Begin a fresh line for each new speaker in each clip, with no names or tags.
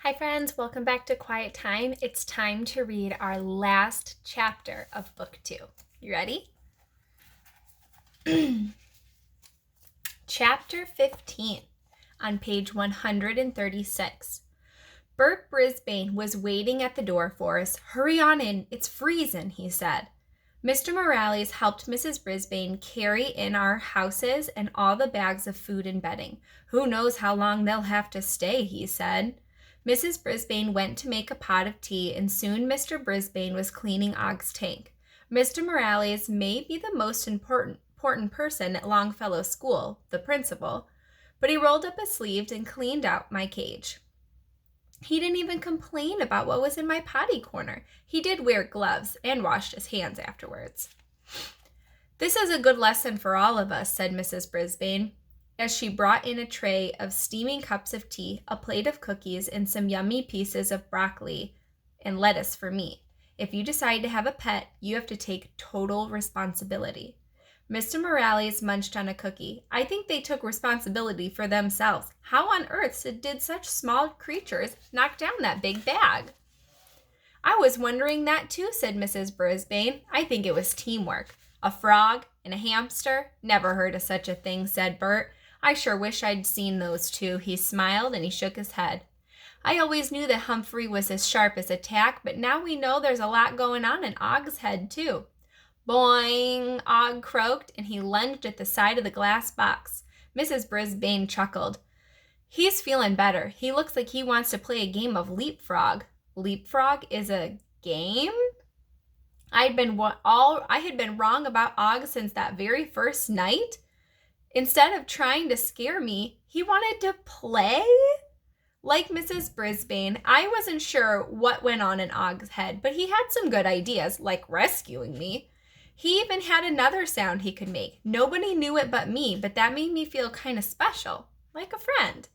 Hi friends, welcome back to Quiet Time. It's time to read our last chapter of book 2. You ready? Chapter 15 on page 136. Bert Brisbane was waiting at the door for us. "Hurry on in, it's freezin'," he said. Mr. Morales helped Mrs. Brisbane carry in our houses and all the bags of food and bedding. "Who knows how long they'll have to stay," he said. Mrs. Brisbane went to make a pot of tea, and soon Mr. Brisbane was cleaning Og's tank. Mr. Morales may be the most important person at Longfellow School, the principal, but he rolled up his sleeves and cleaned out my cage. He didn't even complain about what was in my potty corner. He did wear gloves and washed his hands afterwards. "This is a good lesson for all of us," said Mrs. Brisbane, as she brought in a tray of steaming cups of tea, a plate of cookies, and some yummy pieces of broccoli and lettuce for me. "If you decide to have a pet, you have to take total responsibility." Mr. Morales munched on a cookie. "I think they took responsibility for themselves. How on earth did such small creatures knock down that big bag?" "I was wondering that too," said Mrs. Brisbane. "I think it was teamwork. A frog and a hamster? Never heard of such a thing," said Bert. "I sure wish I'd seen those two." He smiled and he shook his head. "I always knew that Humphrey was as sharp as a tack, but now we know there's a lot going on in Og's head too." "Boing," Og croaked, and he lunged at the side of the glass box. Mrs. Brisbane chuckled. "He's feeling better. He looks like he wants to play a game of leapfrog." "Leapfrog is a game?" I had been wrong about Og since that very first night. Instead of trying to scare me, he wanted to play? Like Mrs. Brisbane, I wasn't sure what went on in Og's head, but he had some good ideas, like rescuing me. He even had another sound he could make. Nobody knew it but me, but that made me feel kind of special, like a friend.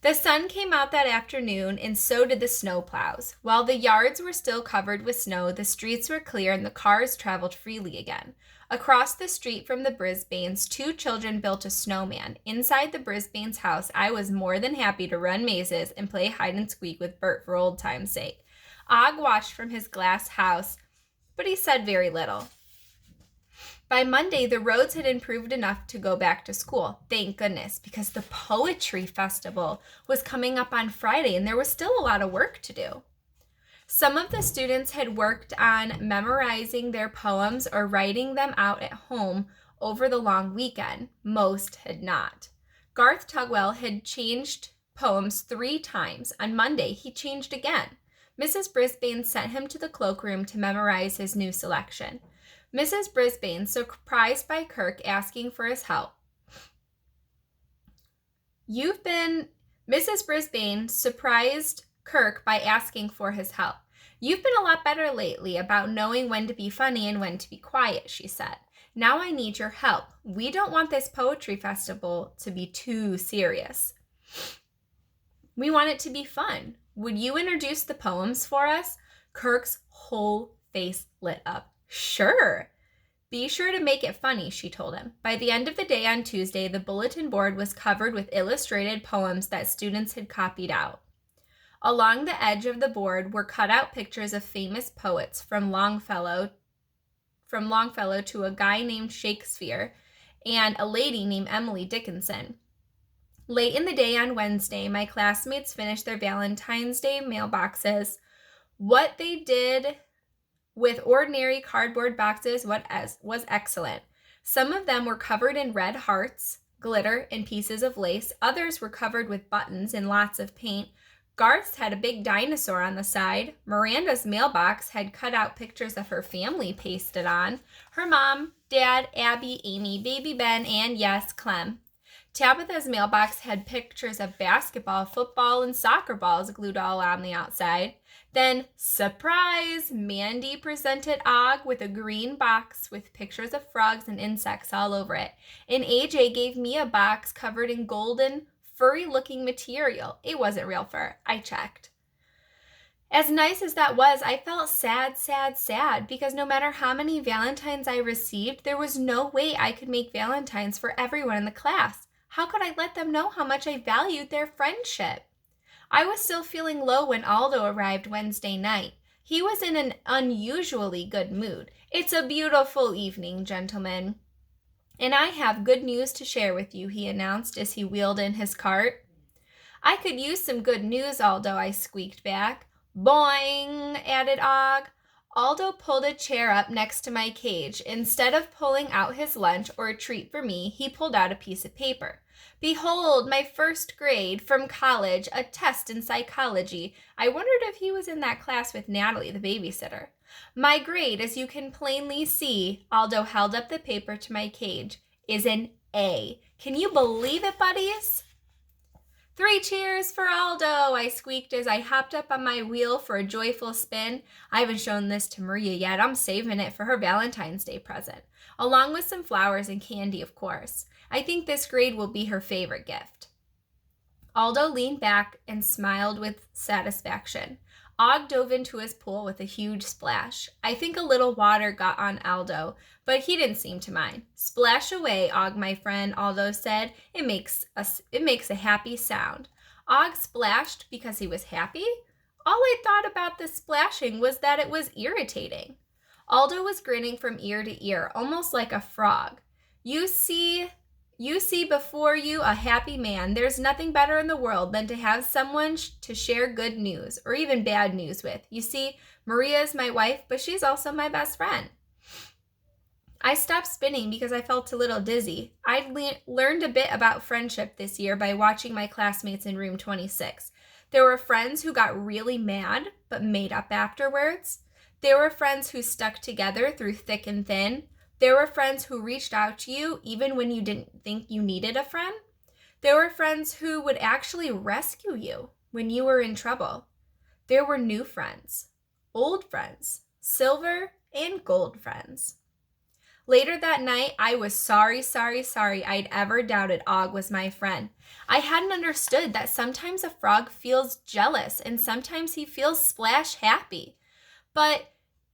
The sun came out that afternoon, and so did the snowplows. While the yards were still covered with snow, the streets were clear and the cars traveled freely again. Across the street from the Brisbanes, 2 children built a snowman. Inside the Brisbanes' house, I was more than happy to run mazes and play hide and squeak with Bert for old time's sake. Og watched from his glass house, but he said very little. By Monday, the roads had improved enough to go back to school. Thank goodness, because the poetry festival was coming up on Friday and there was still a lot of work to do. Some of the students had worked on memorizing their poems or writing them out at home over the long weekend. Most had not. Garth Tugwell had changed poems 3 times. On Monday, he changed again. Mrs. Brisbane sent him to the cloakroom to memorize his new selection. Mrs. Brisbane, surprised by Kirk asking for his help. Mrs. Brisbane surprised Kirk by asking for his help. "You've been a lot better lately about knowing when to be funny and when to be quiet," she said. "Now I need your help. We don't want this poetry festival to be too serious. We want it to be fun. Would you introduce the poems for us?" Kirk's whole face lit up. "Sure. Be sure to make it funny," she told him. By the end of the day on Tuesday, the bulletin board was covered with illustrated poems that students had copied out. Along the edge of the board were cut out pictures of famous poets from Longfellow to a guy named Shakespeare and a lady named Emily Dickinson. Late in the day on Wednesday, my classmates finished their Valentine's Day mailboxes. What they did with ordinary cardboard boxes was excellent. Some of them were covered in red hearts, glitter, and pieces of lace. Others were covered with buttons and lots of paint. Garth's had a big dinosaur on the side. Miranda's mailbox had cut out pictures of her family pasted on. Her mom, Dad, Abby, Amy, baby Ben, and yes, Clem. Tabitha's mailbox had pictures of basketball, football, and soccer balls glued all on the outside. Then, surprise, Mandy presented Og with a green box with pictures of frogs and insects all over it. And AJ gave me a box covered in golden, furry-looking material. It wasn't real fur. I checked. As nice as that was, I felt sad, because no matter how many Valentines I received, there was no way I could make Valentines for everyone in the class. How could I let them know how much I valued their friendship? I was still feeling low when Aldo arrived Wednesday night. He was in an unusually good mood. "It's a beautiful evening, gentlemen. And I have good news to share with you," he announced as he wheeled in his cart. "I could use some good news, Aldo," I squeaked back. "Boing," added Og. Aldo pulled a chair up next to my cage. Instead of pulling out his lunch or a treat for me, he pulled out a piece of paper. "Behold, my first grade from college, a test in psychology." I wondered if he was in that class with Natalie, the babysitter. "My grade, as you can plainly see," Aldo held up the paper to my cage, "is an A. Can you believe it, buddies?" "3 cheers for Aldo," I squeaked as I hopped up on my wheel for a joyful spin. I haven't shown this to Maria yet. I'm saving it for her Valentine's Day present, along with some flowers and candy, of course. I think this grade will be her favorite gift. Aldo leaned back and smiled with satisfaction. Og dove into his pool with a huge splash. I think a little water got on Aldo, but he didn't seem to mind. "Splash away, Og, my friend," Aldo said. It makes a happy sound." Og splashed because he was happy? All I thought about the splashing was that it was irritating. Aldo was grinning from ear to ear, almost like a frog. You see before you a happy man. There's nothing better in the world than to have someone to share good news, or even bad news with. You see, Maria is my wife, but she's also my best friend." I stopped spinning because I felt a little dizzy. I'd learned a bit about friendship this year by watching my classmates in room 26. There were friends who got really mad, but made up afterwards. There were friends who stuck together through thick and thin. There were friends who reached out to you even when you didn't think you needed a friend. There were friends who would actually rescue you when you were in trouble. There were new friends, old friends, silver and gold friends. Later that night, I was sorry I'd ever doubted Og was my friend. I hadn't understood that sometimes a frog feels jealous and sometimes he feels splash happy. But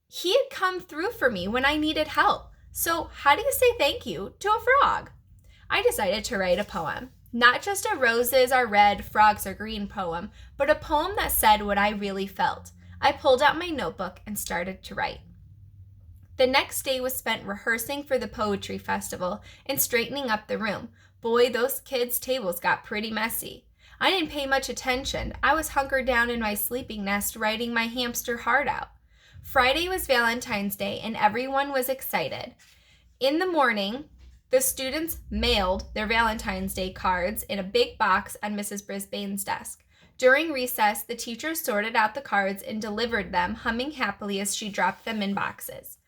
he had come through for me when I needed help. So how do you say thank you to a frog? I decided to write a poem. Not just a roses are red, frogs are green poem, but a poem that said what I really felt. I pulled out my notebook and started to write. The next day was spent rehearsing for the poetry festival and straightening up the room. Boy, those kids' tables got pretty messy. I didn't pay much attention. I was hunkered down in my sleeping nest writing my hamster heart out. Friday was Valentine's Day and everyone was excited. In the morning, the students mailed their Valentine's Day cards in a big box on Mrs. Brisbane's desk. During recess, the teacher sorted out the cards and delivered them, humming happily as she dropped them in boxes.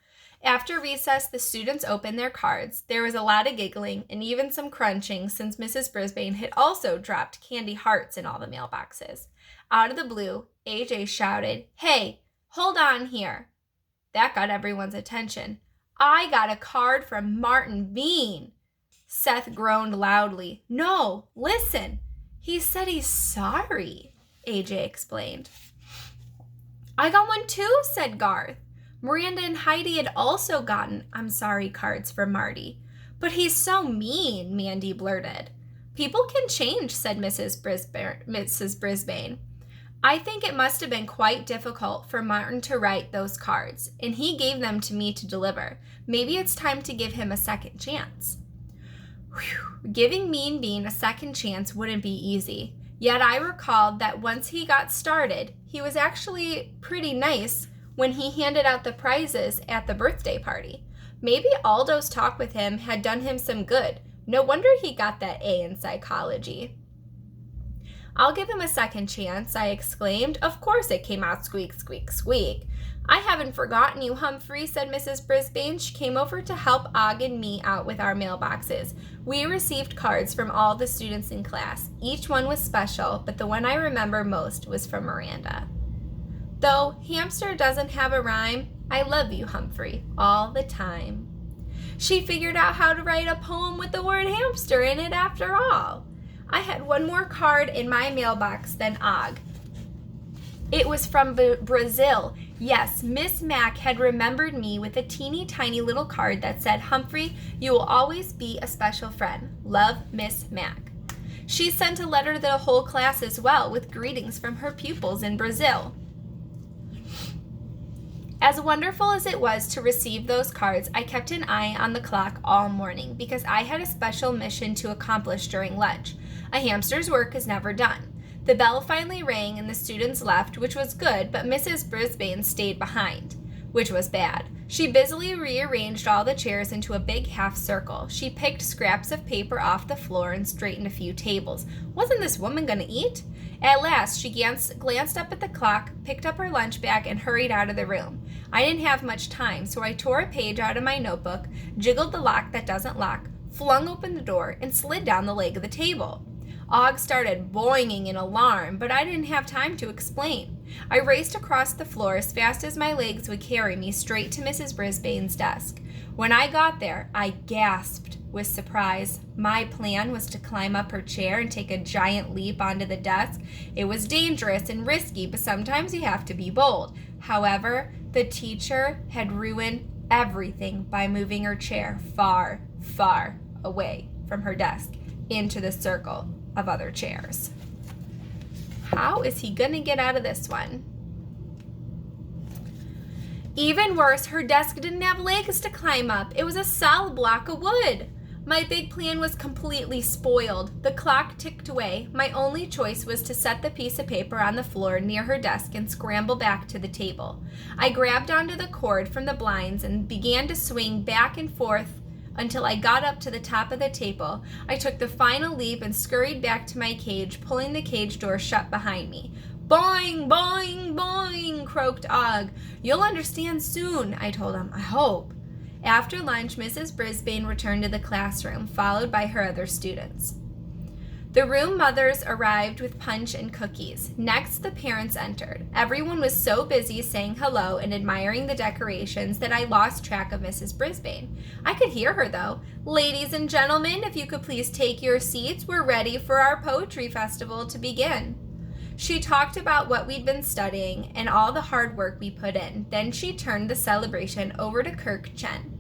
After recess, the students opened their cards. There was a lot of giggling and even some crunching since Mrs. Brisbane had also dropped candy hearts in all the mailboxes. Out of the blue, AJ shouted, "Hey, hold on here." That got everyone's attention. "I got a card from Martin Bean." Seth groaned loudly. "No, listen. He said he's sorry," AJ explained. "I got one too," said Garth. Miranda and Heidi had also gotten "I'm sorry" cards from Marty. "But he's so mean," Mandy blurted. "People can change," said Mrs. Brisbane. "I think it must have been quite difficult for Martin to write those cards, and he gave them to me to deliver. Maybe it's time to give him a second chance." Whew. Giving Mean Bean a second chance wouldn't be easy. Yet I recalled that once he got started, he was actually pretty nice when he handed out the prizes at the birthday party. Maybe Aldo's talk with him had done him some good. No wonder he got that A in psychology. "I'll give him a second chance," I exclaimed. Of course it came out squeak, squeak, squeak. "I haven't forgotten you, Humphrey," said Mrs. Brisbane. She came over to help Og and me out with our mailboxes. We received cards from all the students in class. Each one was special, but the one I remember most was from Miranda. Though hamster doesn't have a rhyme, I love you, Humphrey, all the time. She figured out how to write a poem with the word hamster in it after all. I had one more card in my mailbox than Og. It was from Brazil. Yes, Miss Mack had remembered me with a teeny tiny little card that said, "Humphrey, you will always be a special friend. Love, Miss Mack." She sent a letter to the whole class as well, with greetings from her pupils in Brazil. As wonderful as it was to receive those cards, I kept an eye on the clock all morning because I had a special mission to accomplish during lunch. A hamster's work is never done. The bell finally rang and the students left, which was good, but Mrs. Brisbane stayed behind, which was bad. She busily rearranged all the chairs into a big half circle. She picked scraps of paper off the floor and straightened a few tables. Wasn't this woman going to eat? At last, she glanced up at the clock, picked up her lunch bag, and hurried out of the room. I didn't have much time, so I tore a page out of my notebook, jiggled the lock that doesn't lock, flung open the door, and slid down the leg of the table. Og started boinging in alarm, but I didn't have time to explain. I raced across the floor as fast as my legs would carry me straight to Mrs. Brisbane's desk. When I got there, I gasped with surprise. My plan was to climb up her chair and take a giant leap onto the desk. It was dangerous and risky, but sometimes you have to be bold. However, the teacher had ruined everything by moving her chair far, far away from her desk into the circle of other chairs. How is he gonna get out of this one? Even worse, her desk didn't have legs to climb up. It was a solid block of wood. My big plan was completely spoiled. The clock ticked away. My only choice was to set the piece of paper on the floor near her desk and scramble back to the table. I grabbed onto the cord from the blinds and began to swing back and forth until I got up to the top of the table. I took the final leap and scurried back to my cage, pulling the cage door shut behind me. Boing, boing, boing, croaked Og. You'll understand soon, I told him. I hope. After lunch, Mrs. Brisbane returned to the classroom, followed by her other students. The room mothers arrived with punch and cookies. Next, the parents entered. Everyone was so busy saying hello and admiring the decorations that I lost track of Mrs. Brisbane. I could hear her, though. Ladies and gentlemen, if you could please take your seats, we're ready for our poetry festival to begin. She talked about what we'd been studying and all the hard work we put in. Then she turned the celebration over to Kirk Chen.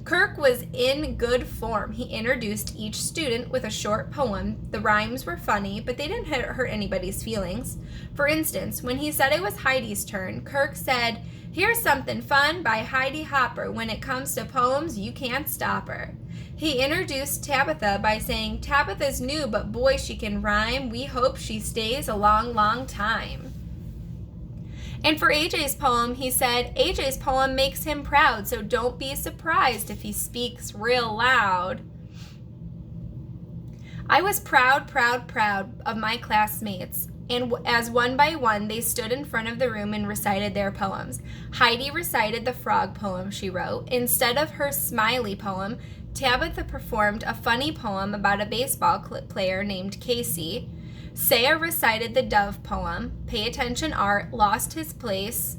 Kirk was in good form. He introduced each student with a short poem. The rhymes were funny, but they didn't hurt anybody's feelings. For instance, when he said it was Heidi's turn, Kirk said, "Here's something fun by Heidi Hopper. When it comes to poems, you can't stop her." He introduced Tabitha by saying, "Tabitha's new, but boy, she can rhyme. We hope she stays a long, long time." And for AJ's poem, he said, "AJ's poem makes him proud, so don't be surprised if he speaks real loud." I was proud of my classmates, and as one by one they stood in front of the room and recited their poems. Heidi recited the frog poem she wrote. Instead of her smiley poem, Tabitha performed a funny poem about a baseball player named Casey. Saya recited the dove poem. Pay attention, Art lost his place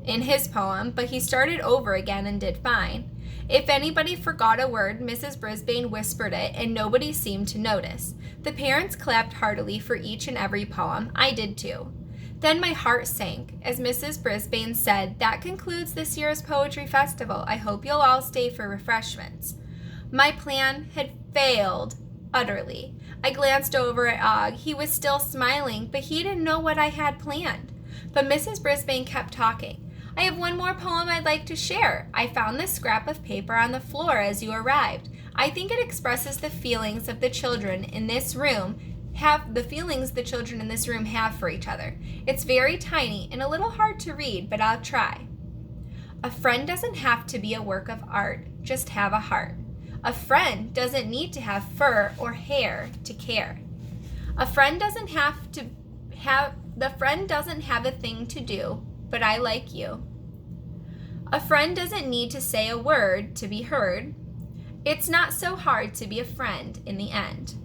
in his poem, but he started over again and did fine. If anybody forgot a word, Mrs. Brisbane whispered it, and nobody seemed to notice. The parents clapped heartily for each and every poem. I did too. Then my heart sank as Mrs. Brisbane said, "That concludes this year's poetry festival. I hope you'll all stay for refreshments." My plan had failed utterly. I glanced over at Og. He was still smiling, but he didn't know what I had planned. But Mrs. Brisbane kept talking. "I have one more poem I'd like to share. I found this scrap of paper on the floor as you arrived. I think it expresses the feelings of the children in this room have for each other. It's very tiny and a little hard to read, but I'll try. A friend doesn't have to be a work of art, just have a heart. A friend doesn't need to have fur or hair to care. The friend doesn't have a thing to do, but I like you. A friend doesn't need to say a word to be heard. It's not so hard to be a friend in the end."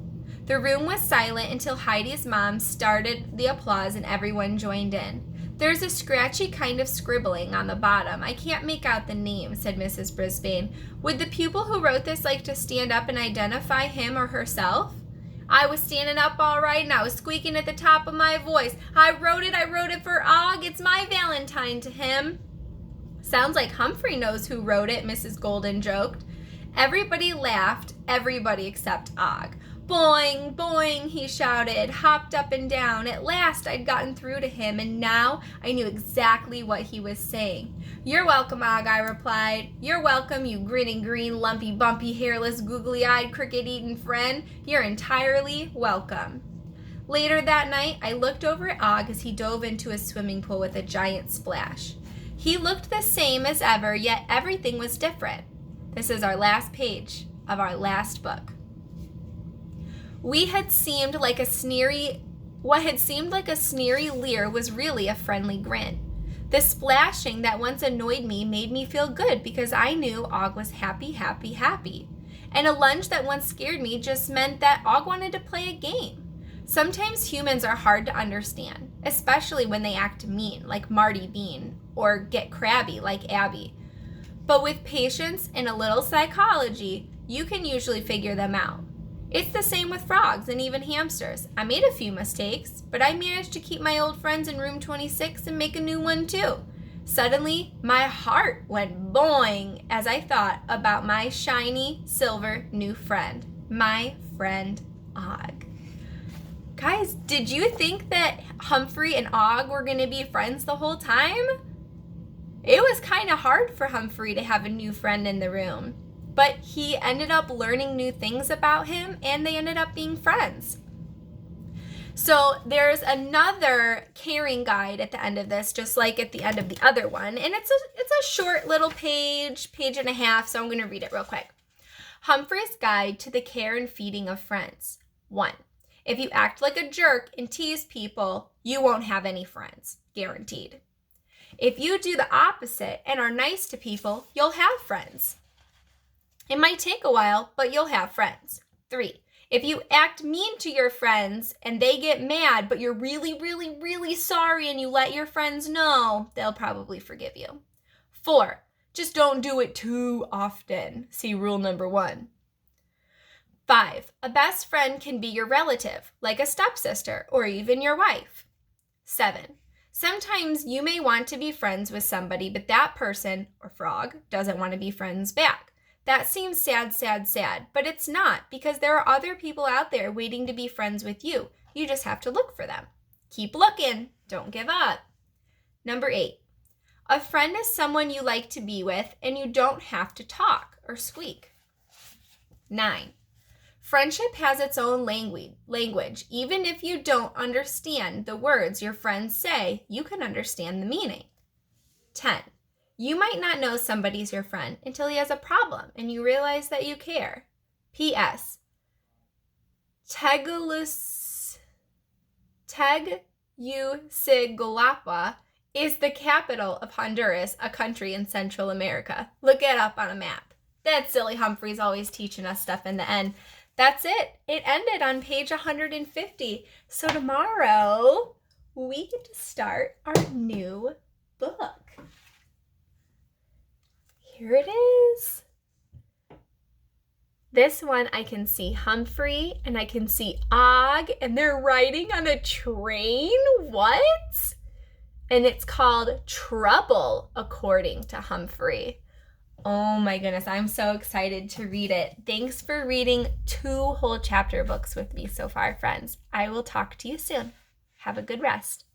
The room was silent until Heidi's mom started the applause and everyone joined in. "There's a scratchy kind of scribbling on the bottom. I can't make out the name," said Mrs. Brisbane. "Would the pupil who wrote this like to stand up and identify him or herself?" I was standing up all right and I was squeaking at the top of my voice. I wrote it for Og. It's my Valentine to him." "Sounds like Humphrey knows who wrote it," Mrs. Golden joked. Everybody laughed, everybody except Og. Boing, boing, he shouted, hopped up and down. At last I'd gotten through to him, and now I knew exactly what he was saying. You're welcome, Og, I replied. You're welcome, you grinning green, lumpy, bumpy, hairless, googly-eyed, cricket-eating friend. You're entirely welcome. Later that night, I looked over at Og as he dove into his swimming pool with a giant splash. He looked the same as ever, yet everything was different. This is our last page of our last book. What had seemed like a sneery leer was really a friendly grin. The splashing that once annoyed me made me feel good because I knew Og was happy, happy, happy. And a lunge that once scared me just meant that Og wanted to play a game. Sometimes humans are hard to understand, especially when they act mean, like Marty Bean, or get crabby, like Abby. But with patience and a little psychology, you can usually figure them out. It's the same with frogs and even hamsters. I made a few mistakes, but I managed to keep my old friends in room 26 and make a new one too. Suddenly, my heart went boing as I thought about my shiny, silver new friend, my friend Og. Guys, did you think that Humphrey and Og were going to be friends the whole time? It was kind of hard for Humphrey to have a new friend in the room. But he ended up learning new things about him, and they ended up being friends. So there's another caring guide at the end of this, just like at the end of the other one. And it's a short little page and a half, so I'm going to read it real quick. Humphrey's Guide to the Care and Feeding of Friends. 1. If you act like a jerk and tease people, you won't have any friends. Guaranteed. If you do the opposite and are nice to people, you'll have friends. It might take a while, but you'll have friends. 3. If you act mean to your friends and they get mad, but you're really, really, really sorry and you let your friends know, they'll probably forgive you. 4. Just don't do it too often. See rule number 1. 5. A best friend can be your relative, like a stepsister or even your wife. 7. Sometimes you may want to be friends with somebody, but that person, or frog, doesn't want to be friends back. That seems sad, sad, sad, but it's not, because there are other people out there waiting to be friends with you. You just have to look for them. Keep looking. Don't give up. Number 8. A friend is someone you like to be with, and you don't have to talk or squeak. 9. Friendship has its own language. Even if you don't understand the words your friends say, you can understand the meaning. 10. You might not know somebody's your friend until he has a problem and you realize that you care. P.S. Tegucigalpa is the capital of Honduras, a country in Central America. Look it up on a map. That silly Humphrey's always teaching us stuff in the end. That's it. It ended on page 150. So tomorrow we get to start our new book. Here it is. This one I can see Humphrey and I can see Og, and they're riding on a train. What? And it's called Trouble, according to Humphrey. Oh my goodness, I'm so excited to read it. Thanks for reading 2 whole chapter books with me so far, friends. I will talk to you soon. Have a good rest.